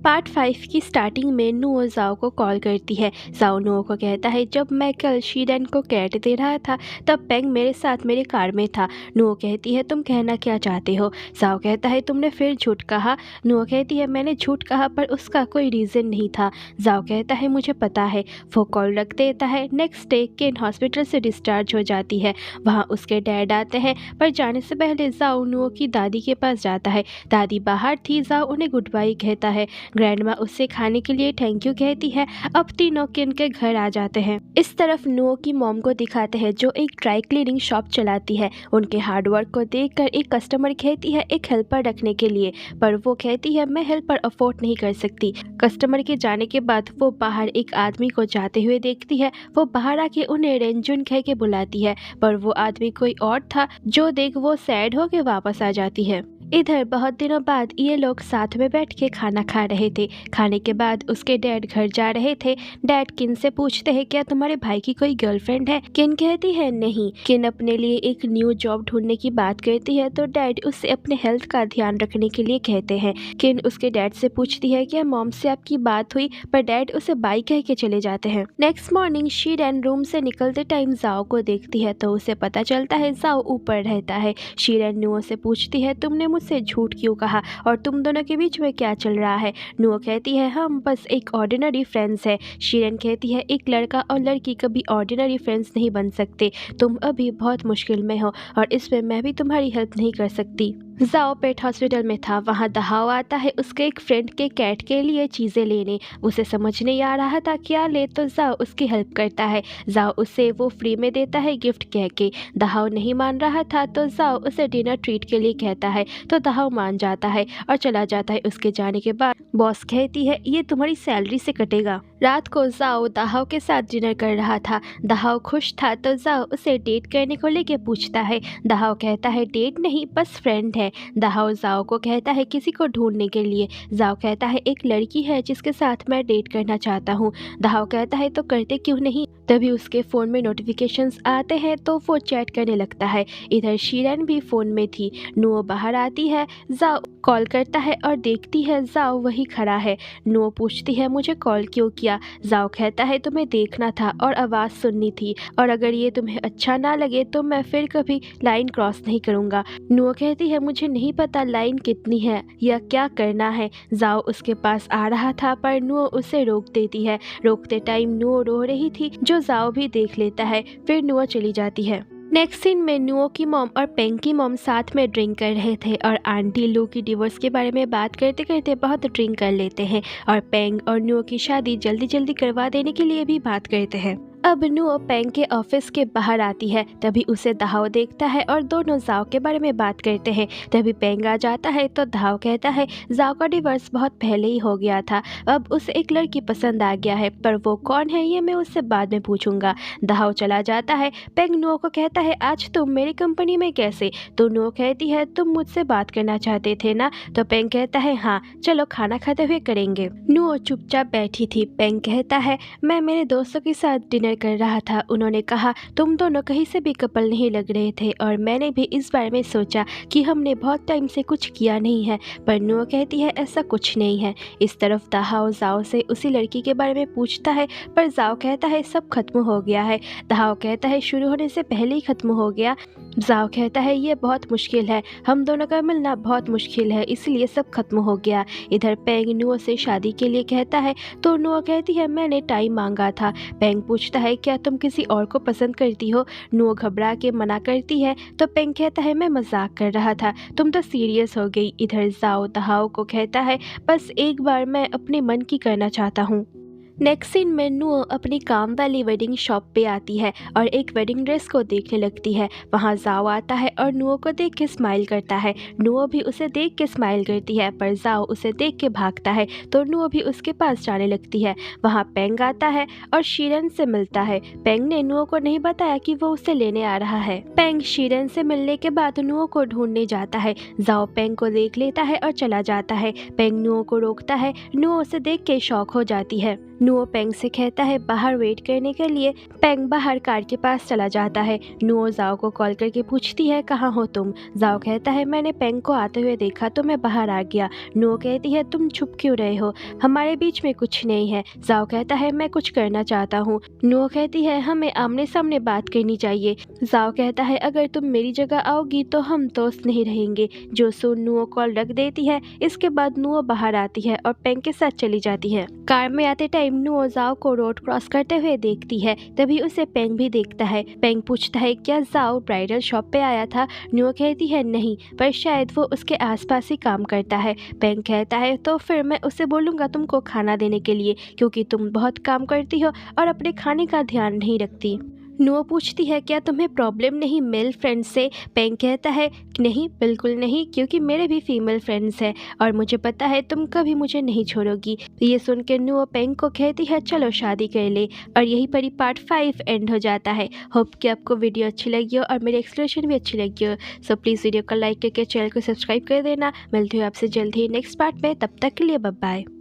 Part 5 की starting में नुओ जाओ को कॉल करती है। जाओ नुओ को कहता है, जब मैं कल शीरन को कैट दे रहा था तब पेंग मेरे साथ मेरे कार में था। नुओ कहती है, तुम कहना क्या चाहते हो? जाओ कहता है, तुमने फिर झूठ कहा। नुओ कहती है, मैंने झूठ कहा पर उसका कोई रीज़न नहीं था। जाओ कहता है, मुझे पता है। वो कॉल रख देता है। नेक्स्ट डे केन हॉस्पिटल से डिस्चार्ज हो जाती है। वहाँ उसके डैड आते हैं पर जाने से पहले जाओ नुओ की दादी के पास जाता है। दादी बाहर थी। जाओ उन्हें गुड बाय कहता है। ग्रैंडमा उससे खाने के लिए थैंक यू कहती है। अब तीनों किन के घर आ जाते हैं। इस तरफ नुओ की मॉम को दिखाते हैं जो एक ड्राई क्लीनिंग शॉप चलाती है। उनके हार्डवर्क को देखकर एक कस्टमर कहती है एक हेल्पर रखने के लिए, पर वो कहती है मैं हेल्पर अफोर्ड नहीं कर सकती। कस्टमर के जाने के बाद वो बाहर एक आदमी को जाते हुए देखती है। वो बाहर आके उन्हें रेंजुन कह के बुलाती है, पर वो आदमी कोई और था जो देख वो सैड होके वापस आ जाती है। इधर बहुत दिनों बाद ये लोग साथ में बैठ के खाना खा रहे थे। खाने के बाद उसके डैड घर जा रहे थे। डैड किन से पूछते हैं, क्या तुम्हारे भाई की कोई गर्लफ्रेंड है? किन कहती है नहीं। किन अपने लिए एक न्यू जॉब ढूंढने की बात करती है तो डैड उससे अपने हेल्थ का ध्यान रखने के लिए कहते हैं। किन उसके डैड से पूछती है क्या मॉम से आपकी बात हुई, पर डैड उसे बाय कह के चले जाते हैं। नेक्स्ट मॉर्निंग शीरन रूम से निकलते टाइम जाओ को देखती है तो उसे पता चलता है जाओ ऊपर रहता है। शीरन नुओ से पूछती है, तुमने मुझसे झूठ क्यों कहा और तुम दोनों के बीच में क्या चल रहा है? नुओ कहती है, हम बस एक ऑर्डिनरी फ्रेंड्स है। शीरन कहती है, एक लड़का और लड़की कभी ऑर्डिनरी फ्रेंड्स नहीं बन सकते। तुम अभी बहुत मुश्किल में हो और इसमें मैं भी तुम्हारी हेल्प नहीं कर सकती। जाओ पेट हॉस्पिटल में था। वहाँ दहाओ आता है उसके एक फ्रेंड के कैट के लिए चीज़ें लेने। उसे समझ नहीं आ रहा था क्या ले तो जाओ उसकी हेल्प करता है। जाओ उसे वो फ्री में देता है गिफ्ट कह के। दहाओ नहीं मान रहा था तो जाओ उसे डिनर ट्रीट के लिए कहता है तो दहाओ मान जाता है और चला जाता है। उसके जाने के बाद बॉस कहती है ये तुम्हारी सैलरी से कटेगा। रात को जाओ दहाओ के साथ डिनर कर रहा था। दहाओ खुश था तो जाओ उसे डेट करने को लेके पूछता है। दहाओ कहता है डेट नहीं बस फ्रेंड है। दहाओ जाओ को कहता है किसी को ढूंढने के लिए। जाओ कहता है एक लड़की है जिसके साथ मैं डेट करना चाहता हूँ। दहाओ कहता है तो करते क्यों नहीं। तभी उसके फ़ोन में नोटिफिकेशंस आते हैं तो वो चैट करने लगता है। इधर शीरन भी फ़ोन में थी। नुओ बाहर आती है। जाओ कॉल करता है और देखती है जाओ वही खड़ा है। नुओ पूछती है मुझे कॉल क्यों किया? जाओ कहता है तुम्हें देखना था और आवाज़ सुननी थी और अगर ये तुम्हें अच्छा ना लगे तो मैं फिर कभी लाइन क्रॉस नहीं करूँगा। नुओ कहती है मुझे नहीं पता लाइन कितनी है या क्या करना है। जाओ उसके पास आ रहा था पर नुओ उसे रोक देती है। रोकते टाइम नुओ रो रही थी जो जाओ भी देख लेता है। फिर नुओ चली जाती है। नेक्स्ट सीन में नुओ की मॉम और पेंग की मॉम साथ में ड्रिंक कर रहे थे और आंटी लू की डिवोर्स के बारे में बात करते करते बहुत ड्रिंक कर लेते हैं और पेंग और नुओ की शादी जल्दी जल्दी करवा देने के लिए भी बात करते हैं। अब नुओ पेंग के ऑफिस के बाहर आती है। तभी उसे दहाओ देखता है और दोनों जाओ के बारे में बात करते हैं। तभी पेंग आ जाता है तो दहाओ कहता है जाओ का डिवोर्स बहुत पहले ही हो गया था, अब उसे एक लड़की पसंद आ गया है पर वो कौन है ये मैं उससे बाद में पूछूंगा। दहाओ चला जाता है। पेंग नुओ को कहता है आज तुम मेरी कंपनी में कैसे? तो नुओ कहती है तुम मुझसे बात करना चाहते थे ना? तो पेंग कहता है हाँ चलो खाना खाते हुए करेंगे। नुओ चुपचाप बैठी थी। पेंग कहता है मैं मेरे दोस्तों के साथ डिनर कर रहा था। उन्होंने कहा तुम दोनों कहीं से भी कपल नहीं लग रहे थे और मैंने भी इस बारे में सोचा कि हमने बहुत टाइम से कुछ किया नहीं है, पर नुओ कहती है ऐसा कुछ नहीं है। इस तरफ दहाओ जाओ से उसी लड़की के बारे में पूछता है पर जाओ कहता है सब खत्म हो गया है। दहाओ कहता है शुरू होने से पहले ही खत्म हो गया। जाओ कहता है ये बहुत मुश्किल है, हम दोनों का मिलना बहुत मुश्किल है इसलिए सब खत्म हो गया। इधर पेंग नुओ से शादी के लिए कहता है तो नुओ कहती है मैंने टाइम मांगा था। पेंग पूछता है क्या तुम किसी और को पसंद करती हो? नुओ घबरा के मना करती है तो पेंग कहता है मैं मजाक कर रहा था, तुम तो सीरियस हो गई। इधर जाओ दहाओ को कहता है बस एक बार मैं अपने मन की करना चाहता हूँ। नेक्स्ट सीन में नुओ अपनी काम वाली वेडिंग शॉप पे आती है और एक वेडिंग ड्रेस को देखने लगती है। वहाँ जाओ आता है और नुओ को देख के स्माइल करता है। नुओ भी उसे देख के स्माइल करती है पर जाओ उसे देख के भागता है तो नुओ भी उसके पास जाने लगती है। वहाँ पेंग आता है और शीरन से मिलता है। पेंग ने नुओ को नहीं बताया कि वो उसे लेने आ रहा है। पेंग शीरन से मिलने के बाद नुओ को ढूंढने जाता है। जाओ पेंग को देख लेता है और चला जाता है। पेंग नुओ को रोकता है। नुओ उसे देख के शॉक हो जाती है। नुओ पेंग से कहता है बाहर वेट करने के लिए। पेंग बाहर कार के पास चला जाता है। नुओ जाओ को कॉल करके पूछती है कहाँ हो तुम। जाओ कहता है मैंने पेंग को आते हुए देखा तो मैं बाहर आ गया। नुओ कहती है तुम छुप क्यों रहे हो, हमारे बीच में कुछ नहीं है। जाओ कहता है मैं कुछ करना चाहता हूँ। नुओ कहती है हमें आमने सामने बात करनी चाहिए। जाओ कहता है अगर तुम मेरी जगह आओगी तो हम दोस्त नहीं रहेंगे। जो सुन नुओ कॉल रख देती है। इसके बाद नुओ बाहर आती है और पेंग के साथ चली जाती है। कार में आते टाइम नुओ जाओ को रोड क्रॉस करते हुए देखती है। तभी उसे पेंग भी देखता है। पेंग पूछता है क्या जाओ ब्राइडल शॉप पे आया था। नुओ कहती है नहीं, पर शायद वो उसके आसपास ही काम करता है। पेंग कहता है तो फिर मैं उसे बोलूँगा तुमको खाना देने के लिए, क्योंकि तुम बहुत काम करती हो और अपने खाने का ध्यान नहीं रखती। नुओ पूछती है क्या तुम्हें प्रॉब्लम नहीं मेल फ्रेंड से। पेंग कहता है नहीं, बिल्कुल नहीं, क्योंकि मेरे भी फीमेल फ्रेंड्स हैं और मुझे पता है तुम कभी मुझे नहीं छोड़ोगी। ये सुन के नुओ पेंग को कहती है चलो शादी कर ले। और यहीं पर ही पार्ट 5 एंड हो जाता है। होप कि आपको वीडियो अच्छी लगी हो और मेरी एक्सप्लेनेशन भी अच्छी लगी हो। सो प्लीज़ वीडियो को लाइक करके चैनल को सब्सक्राइब कर देना। मिलती हूँ आपसे जल्द ही नेक्स्ट पार्ट में, तब तक के लिए बाय बाय।